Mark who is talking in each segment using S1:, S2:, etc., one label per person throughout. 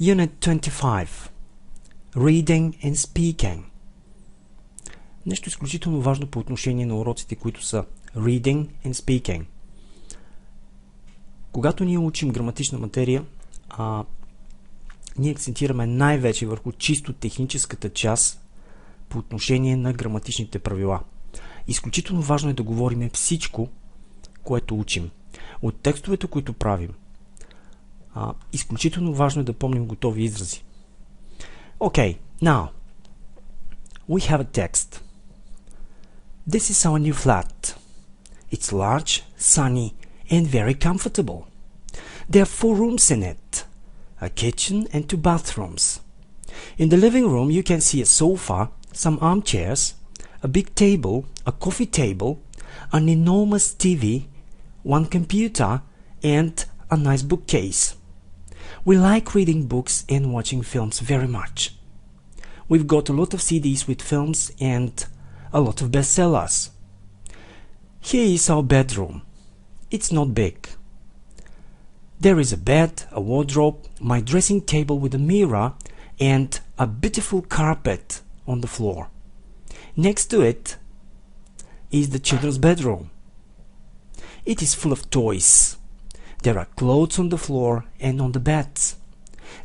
S1: Unit 25. Reading and Speaking. Нещо изключително важно по отношение на уроците, които са Reading and Speaking. Когато ние учим граматична материя, ние акцентираме най-вече върху чисто техническата част по отношение на граматичните правила. Изключително важно е да говорим всичко, което учим. От текстовете, които правим, изключително важно е да помним готови изрази. Okay, now, we have a text. This is our new flat. It's large, sunny, and very comfortable. There are 4 rooms in it, a kitchen and 2 bathrooms. In the living room you can see a sofa, some armchairs, a big table, a coffee table, an enormous TV, 1 computer, and a nice bookcase. We like reading books and watching films very much. We've got a lot of CDs with films and a lot of bestsellers. Here is our bedroom. It's not big. There is a bed, a wardrobe, my dressing table with a mirror, and a beautiful carpet on the floor. Next to it is the children's bedroom. It is full of toys. There are clothes on the floor and on the beds.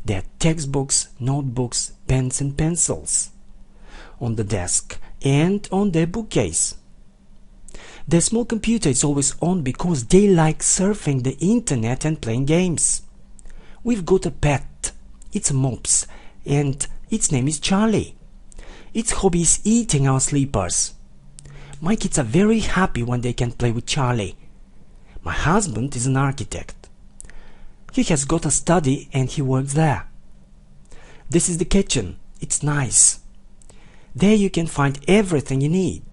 S1: There are textbooks, notebooks, pens and pencils on the desk and on their bookcase. Their small computer is always on because they like surfing the internet and playing games. We've got a pet. It's a mops and its name is Charlie. Its hobby is eating our sleepers. My kids are very happy when they can play with Charlie. My husband is an architect. He has got a study and he works there. This is the kitchen. It's nice. There you can find everything you need.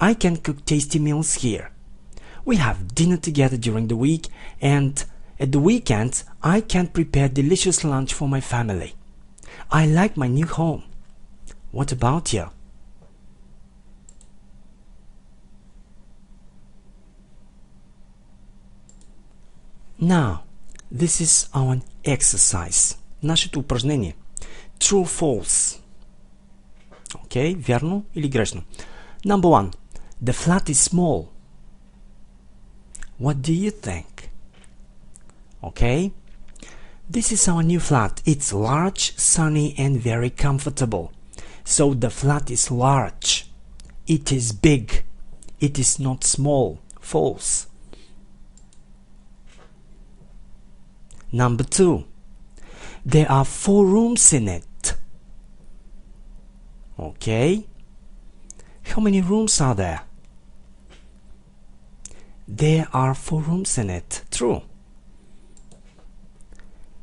S1: I can cook tasty meals here. We have dinner together during the week, and at the weekends I can prepare delicious lunch for my family. I like my new home. What about you? Now, this is our exercise. Нашето упражнение. True, false. Okay, вярно или грешно. Number 1. The flat is small. What do you think? Okay. This is our new flat. It's large, sunny, and very comfortable. So the flat is large. It is big. It is not small. False. Number 2. There are 4 rooms in it. Okay. How many rooms are there? There are 4 rooms in it. True.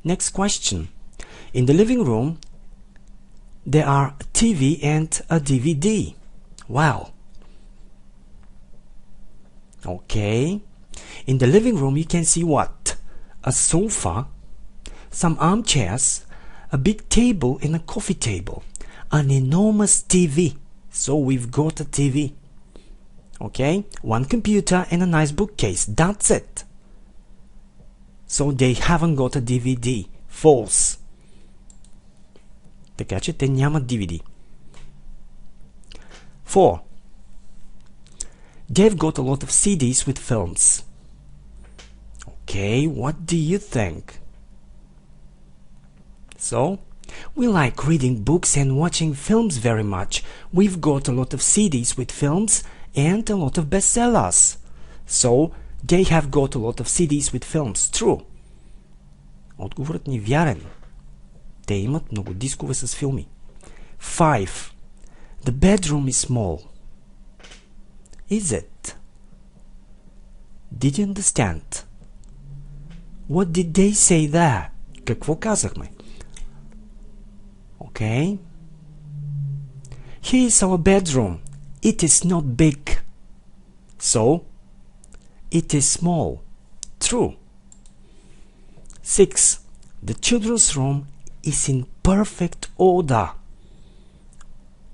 S1: Next question. In the living room, there are a TV and a DVD. Wow. Okay. In the living room, you can see what? A sofa, some armchairs, a big table and a coffee table, an enormous TV. So we've got a TV. Okay, 1 computer and a nice bookcase. That's it. So they haven't got a DVD. False. Така че те нямат DVD. 4. They've got a lot of CDs with films. Okay, what do you think? So, we like reading books and watching films very much. We've got a lot of CDs with films and a lot of bestsellers. So, they have got a lot of CDs with films. True. Отговорът ни е вярен. Те имат много дискове с филми. 5. The bedroom is small. Is it? Did you understand? What did they say there? Какво казахме? Okay. Here is our bedroom. It is not big. So, it is small. True. 6. The children's room is in perfect order.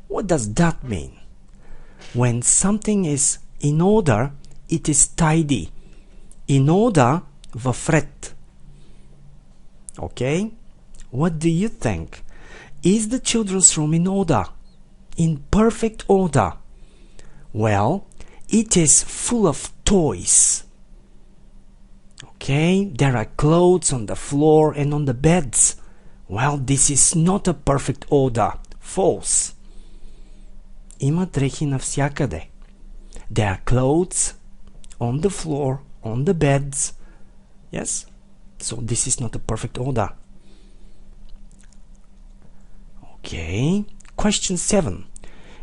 S1: What does that mean? When something is in order, it is tidy. In order, в ред. Okay? What do you think? Is the children's room in order? In perfect order? Well, it is full of toys. Okay, there are clothes on the floor and on the beds. Well, this is not a perfect order. False. Има дрехи навсякъде. There are clothes on the floor, on the beds. Yes? So this is not a perfect order. Okay. Question 7.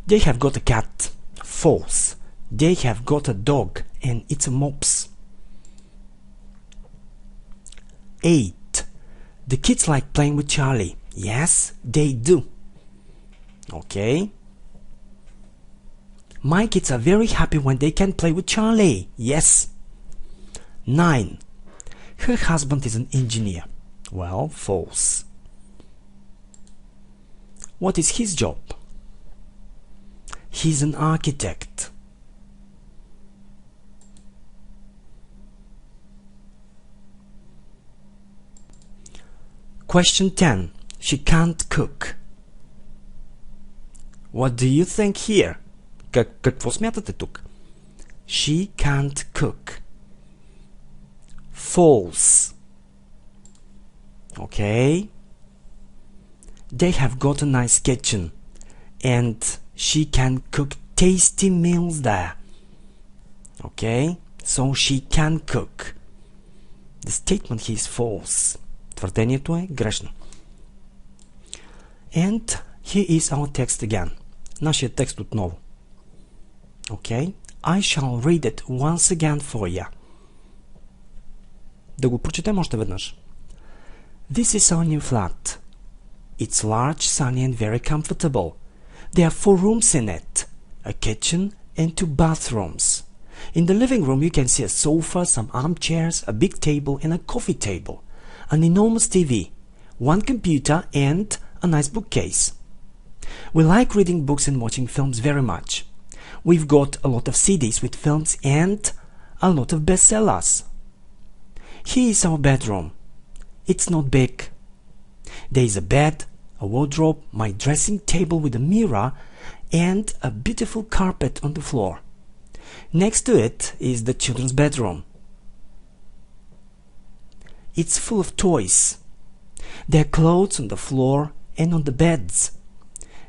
S1: They have got a cat. False. They have got a dog and it's a mops. 8. The kids like playing with Charlie. Yes, they do. Okay. My kids are very happy when they can play with Charlie. Yes. 9. Her husband is an engineer. Well, false. What is his job? He's an architect. Question 10. She can't cook. What do you think here? Какво смятате тук? She can't cook. False. Okay. They have got a nice kitchen and she can cook tasty meals there. Okay. So she can cook. The statement here is false. Твърдението е грешно. And here is our text again. Нашият текст отново. Okay. I shall read it once again for you. Да го прочетем още веднъж. This is our new flat. It's large, sunny and very comfortable. There are 4 rooms in it, a kitchen and 2 bathrooms. In the living room you can see a sofa, some armchairs, a big table and a coffee table, an enormous TV, 1 computer and a nice bookcase. We like reading books and watching films very much. We've got a lot of CDs with films and a lot of bestsellers. Here is our bedroom. It's not big. There is a bed, a wardrobe, my dressing table with a mirror and a beautiful carpet on the floor. Next to it is the children's bedroom. It's full of toys. There are clothes on the floor and on the beds.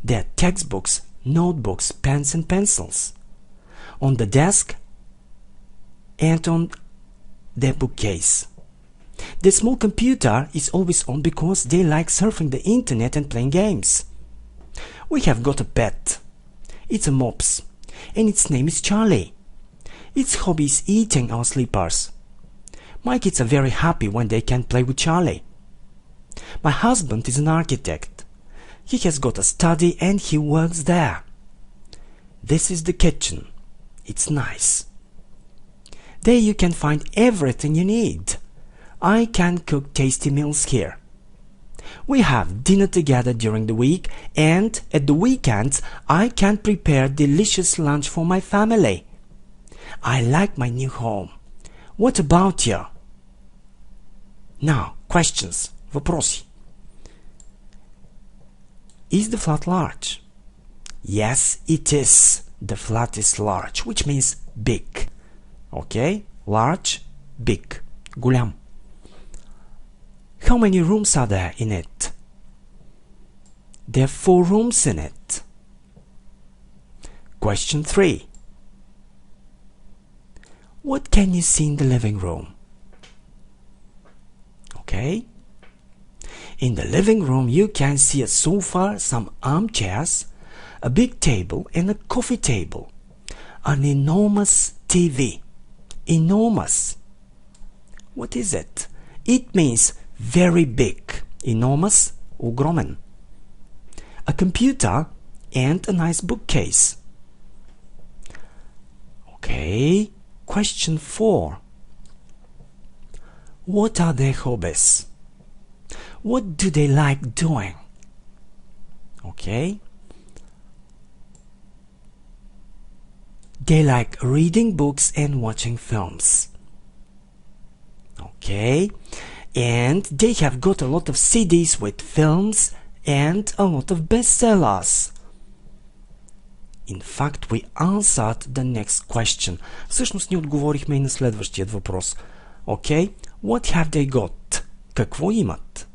S1: There are textbooks, notebooks, pens and pencils. On the desk and on their bookcase. The small computer is always on because they like surfing the internet and playing games. We have got a pet. It's a mops, and its name is Charlie. Its hobby is eating our sleepers. My kids are very happy when they can play with Charlie. My husband is an architect. He has got a study and he works there. This is the kitchen. It's nice. There you can find everything you need. I can cook tasty meals here. We have dinner together during the week, and at the weekends I can prepare delicious lunch for my family. I like my new home. What about you? Now, questions. Въпроси. Is the flat large? Yes, it is. The flat is large, which means big. Okay? Large, big. Голям. How many rooms are there in it? There are 4 rooms in it. Question 3. What can you see in the living room? Okay. In the living room you can see a sofa, some armchairs, a big table and a coffee table. An enormous TV. Enormous. What is it? It means very big. Enormous, огромен. A computer and a nice bookcase. Okay. Question 4. What are their hobbies? What do they like doing? Okay. They like reading books and watching films. Okay. And they have got a lot of CDs with films and a lot of bestsellers. In fact, we answered the next question. Всъщност ние отговорихме и на следващият въпрос. Okay, what have they got? Какво имат?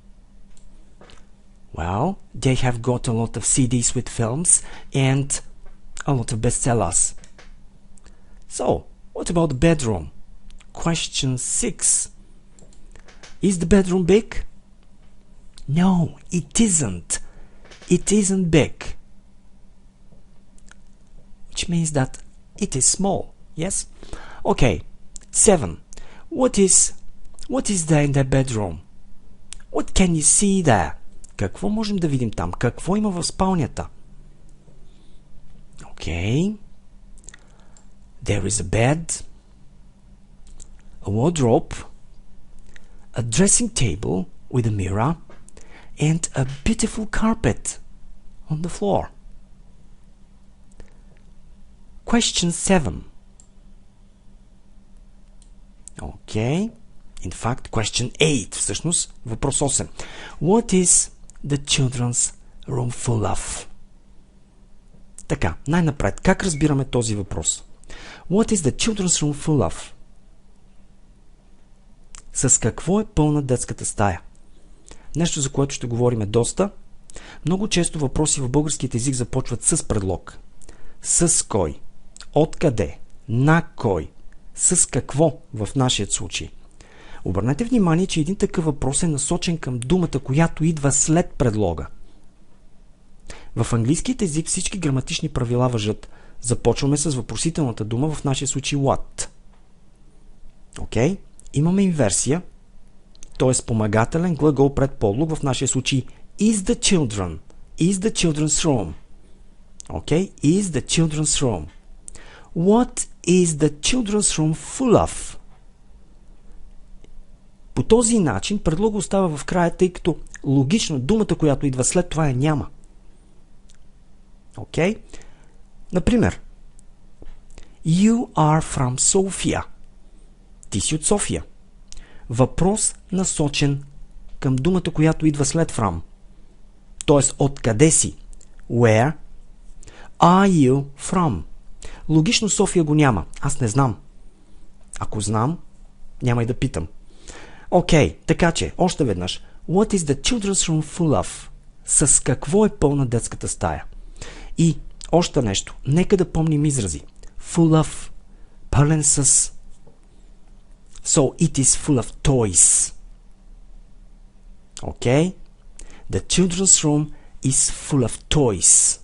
S1: Well, they have got a lot of CDs with films and a lot of bestsellers. So, what about the bedroom? Question 6. Is the bedroom big? No, it isn't. It isn't big. Which means that it is small. Yes? Okay. 7. What is there in the bedroom? What can you see there? Какво можем да видим там? Какво има в спалнята? Okay. There is a bed, a wardrobe, a dressing table with a mirror, and a beautiful carpet on the floor. Question 7. Okay. In fact, question 8. Всъщност, въпрос 8. What is the children's room full of? Така, най-напред, как разбираме този въпрос? What is the children's room full of? С какво е пълна детската стая? Нещо, за което ще говорим доста. Много често въпроси в българският език започват с предлог. С кой? Откъде? На кой? С какво в нашия случай? Обърнете внимание, че един такъв въпрос е насочен към думата, която идва след предлога. В английският език всички граматични правила важат. Започваме с въпросителната дума, в нашия случай what. Окей? Имаме инверсия, т.е. спомагателен глагол пред подлог, в нашия случай is the children. Is the children's room. Окей? Is the children's room. What is the children's room full of? По този начин предлога остава в края, тъй като логично думата, която идва след това няма. Окей? Например, You are from Sofia. Ти си от София. Въпрос насочен към думата, която идва след from. Тоест, откъде си? Where are you from? Логично София го няма. Аз не знам. Ако знам, няма и да питам. Окей, така че, още веднъж. What is the children's room full of? С какво е пълна детската стая? И още нещо. Нека да помним изрази. Full of. Пълен с. So it is full of toys. Okay? The children's room is full of toys.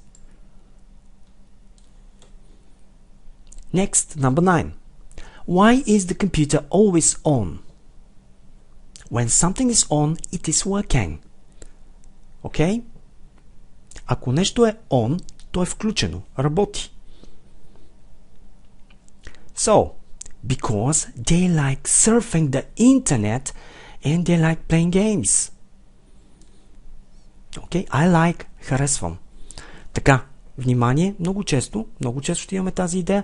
S1: Next, number 9. Why is the computer always on? When something is on, it is working. Okay? Ако нещо е on, то е включено, работи. So, because they like surfing the internet and they like playing games. Okay? I like, харесвам. Така, внимание, много често ще имаме тази идея.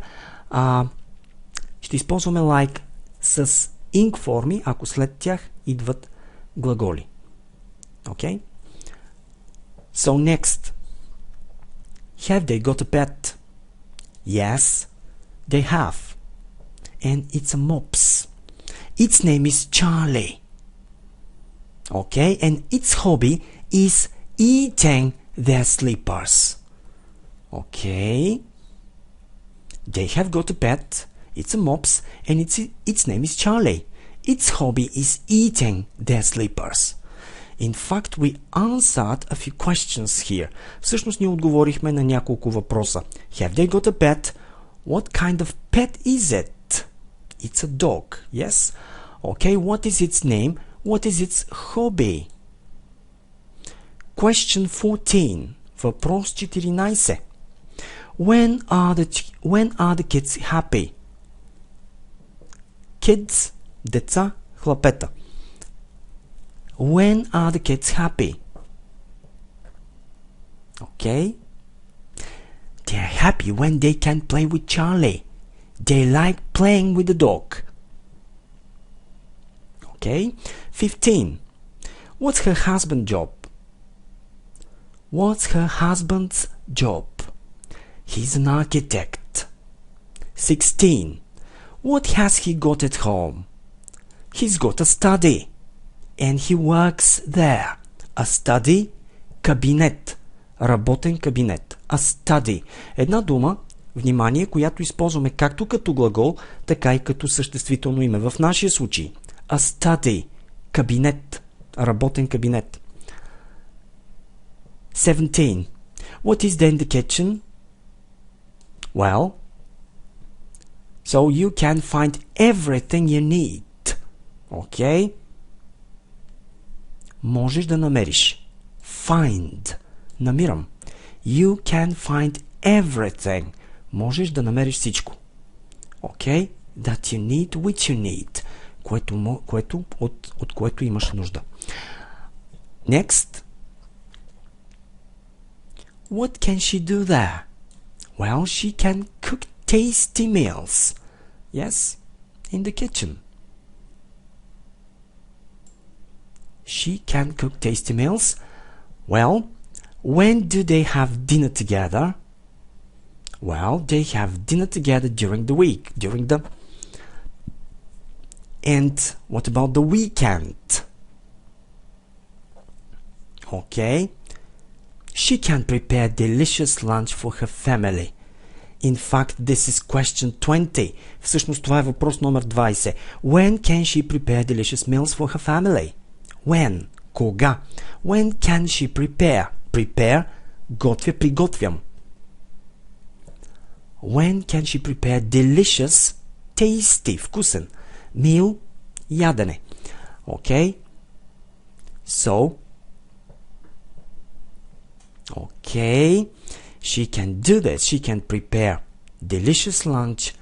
S1: Ще използваме like с ing форми, ако след тях идват глаголи. Okay? So next. Have they got a pet? Yes, they have. And it's a mops. Its name is Charlie. Okay, and its hobby is eating their slippers. Okay. They have got a pet. It's a mops, and its name is Charlie. Its hobby is eating their slippers. In fact, we answered a few questions here. Всъщност ние отговорихме на няколко въпроса. Have they got a pet? What kind of pet is it? It's a dog. Yes? Okay, what is its name? What is its hobby? Question 14. Въпрос 14. When are the kids happy? Kids, деца, хлапета. When are the kids happy? Okay. They are happy when they can play with Charlie. They like playing with the dog. Okay. 15. What's her husband's job? What's her husband's job? He's an architect. 16. What has he got at home? He's got a study. And he works there. A study, кабинет. Работен кабинет. A study. Една дума, внимание, която използваме както като глагол, така и като съществително име. В нашия случай. A study. Кабинет. Работен кабинет. 17. What is there in the kitchen? Well, so you can find everything you need. Okay? Можеш да намериш. Find. Намирам. You can find everything. Можеш да намериш всичко. Okay? That you need, which you need. От което имаш нужда. Next. What can she do there? Well, she can cook tasty meals. Yes, in the kitchen. She can cook tasty meals. Well, when do they have dinner together? Well, they have dinner together during the week. And what about the weekend? Okay. She can prepare delicious lunch for her family. In fact, this is question 20. Всъщност това е въпрос номер 20. When can she prepare delicious meals for her family? When? Кога? When can she prepare? Prepare, готвя, приготвям. When can she prepare delicious, tasty, вкусен, meal, ядене. Okay? So, okay, she can do this. She can prepare delicious lunch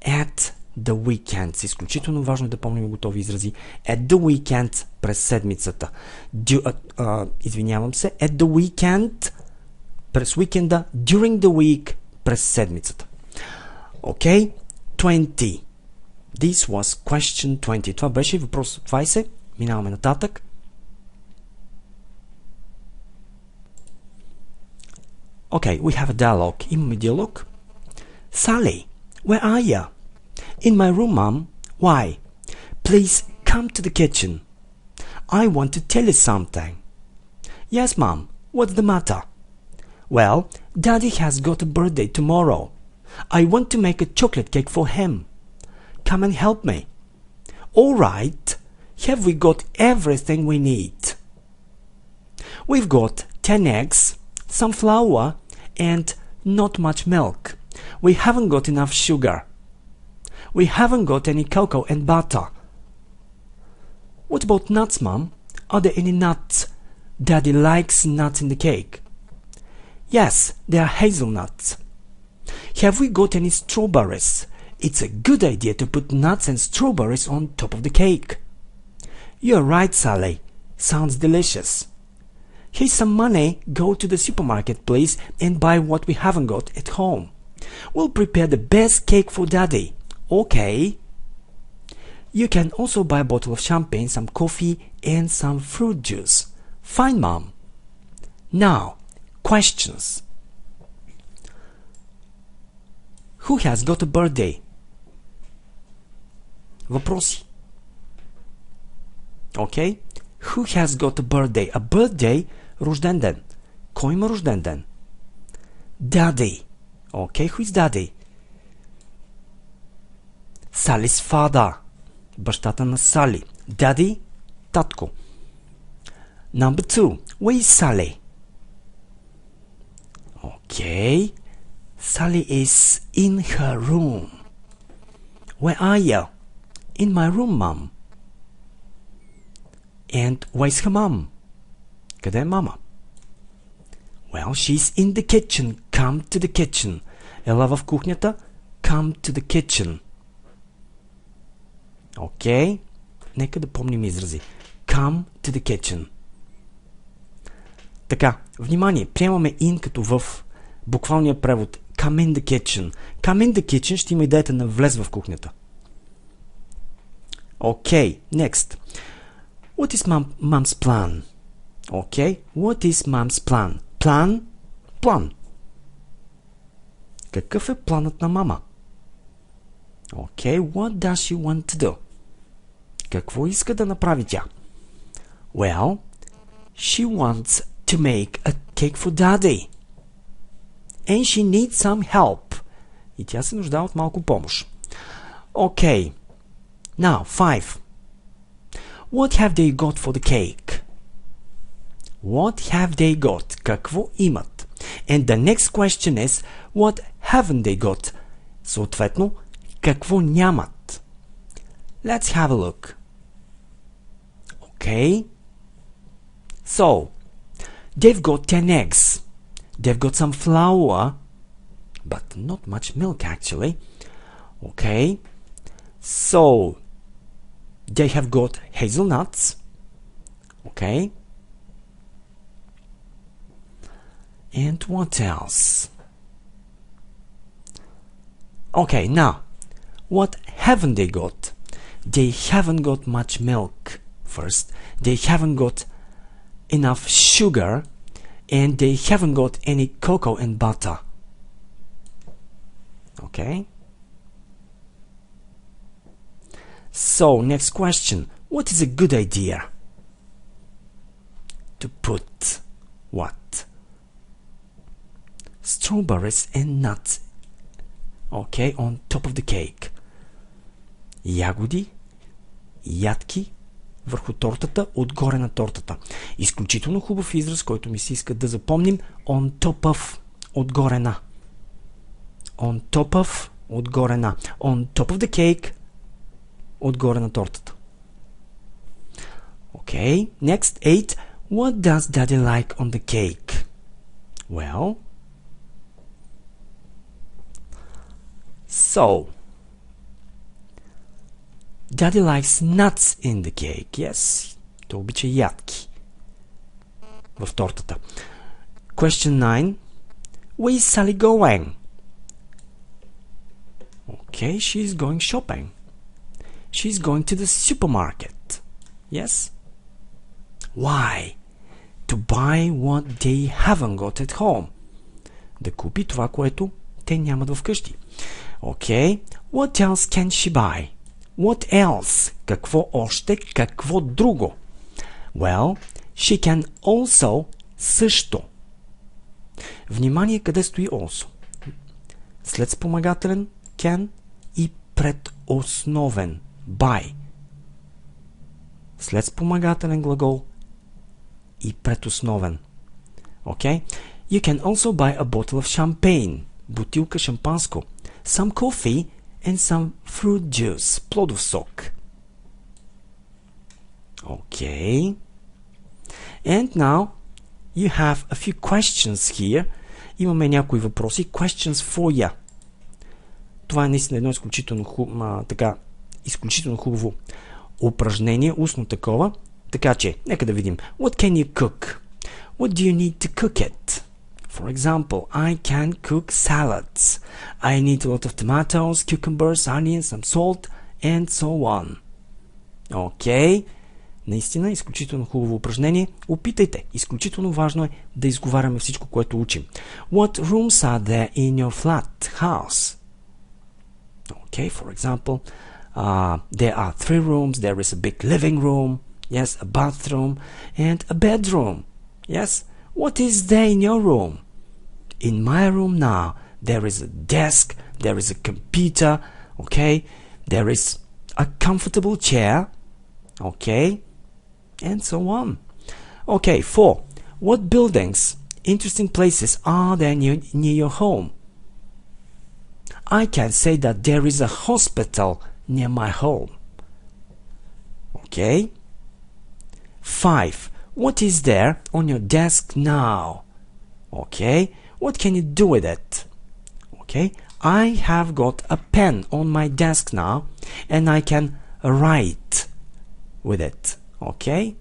S1: at the weekend. Изключително важно е да помним готови изрази. At the weekend, през седмицата. Извинявам се. At the weekend, през уикенда. During the week, през седмицата. Okay? 20. This was question 20. Това беше въпрос 20. Минаваме нататък. Okay, we have a dialogue. Имаме диалог. Sally, where are you? In my room, Mom. Why? Please come to the kitchen. I want to tell you something. Yes, Mom. What's the matter? Well, Daddy has got a birthday tomorrow. I want to make a chocolate cake for him. Come and help me. All right. Have we got everything we need? We've got 10 eggs, some flour, and not much milk. We haven't got enough sugar. We haven't got any cocoa and butter. What about nuts, Mom? Are there any nuts? Daddy likes nuts in the cake. Yes, there are hazelnuts. Have we got any strawberries? It's a good idea to put nuts and strawberries on top of the cake. You're right, Sally. Sounds delicious. Here's some money. Go to the supermarket, please, and buy what we haven't got at home. We'll prepare the best cake for Daddy. Okay. You can also buy a bottle of champagne, some coffee, and some fruit juice. Fine, Mom. Now, questions. Who has got a birthday? Въпроси. Okay? Who has got a birthday? A birthday, рожден ден. Кой има рожден ден? Daddy. Okay, who is Daddy? Sally's father. Бащата на Сали. Daddy, татко. Number 2. Where is Sally? Okay. Sally is in her room. Where are you? In my room, Mom. And where's her mom? Къде е мама? Well, she's in the kitchen. Come to the kitchen. Ела в кухнята. Come to the kitchen. Окей. Нека да помним изрази. Come to the kitchen. Така, внимание, приемаме in като в буквалния превод. Come in the kitchen. Come in the kitchen ще има идеята на влез в кухнята. Okay, next. What is mom's plan? Okay, what is mom's plan? План. Какъв е планът на мама? Okay, what does she want to do? Какво иска да направи тя? Well, she wants to make a cake for daddy. And she needs some help. И тя се нуждае от малко помощ. Okay, now 5. What have they got for the cake? What have they got? Какво имат? And the next question is, what haven't they got? Съответно, какво нямат? Let's have a look. Okay. So, they've got 10 eggs. They've got some flour, but not much milk actually. Okay. So, they have got hazelnuts. Okay. And what else? Okay, now, what haven't they got? They haven't got much milk, first. They haven't got enough sugar, and they haven't got any cocoa and butter. Okay? So, next question. What is a good idea? To put what? Strawberries and nuts, okay, on top of the cake. Ягоди, ядки върху тортата, отгоре на тортата. Изключително хубав израз, който ми се иска да запомним. On top of, отгоре на. On top of, отгоре на. On top of the cake, отгоре на тортата. Okay, next 8. What does daddy like on the cake? Well, so, daddy likes nuts in the cake. Yes, той обича ядки в тортата. Question 9. Where is Sally going? Okay, she's going shopping. She's going to the supermarket. Yes? Why? To buy what they haven't got at home. Да купи това, което те нямат вкъщи. Okay. What else can she buy? What else? Какво още? Какво друго? Well, she can also, също. Внимание къде стои also. След спомагателен can и пред основен buy. След спомагателен глагол и пред основен. Okay? You can also buy a bottle of champagne. Бутилка шампанско. Some coffee and some fruit juice. Плодов сок. Okay. And now you have a few questions here. Имаме някои въпроси. Questions for you. Това е наистина едно изключително хубаво упражнение, устно такова. Така че, нека да видим. What can you cook? What do you need to cook it? For example, I can cook salads. I need a lot of tomatoes, cucumbers, onions, some salt, and so on. Okay. Наистина, изключително хубаво упражнение. Опитайте. Изключително важно е да изговаряме всичко, което учим. What rooms are there in your flat house? Okay, for example, there are 3 rooms. There is a big living room. Yes, a bathroom and a bedroom. Yes. What is there in your room? In my room now, there is a desk, there is a computer, okay? There is a comfortable chair, okay? And so on. Okay, 4. What buildings, interesting places are there near your home? I can say that there is a hospital near my home. Okay? 5. What is there on your desk now? Okay, what can you do with it? Okay, I have got a pen on my desk now and I can write with it. Okay,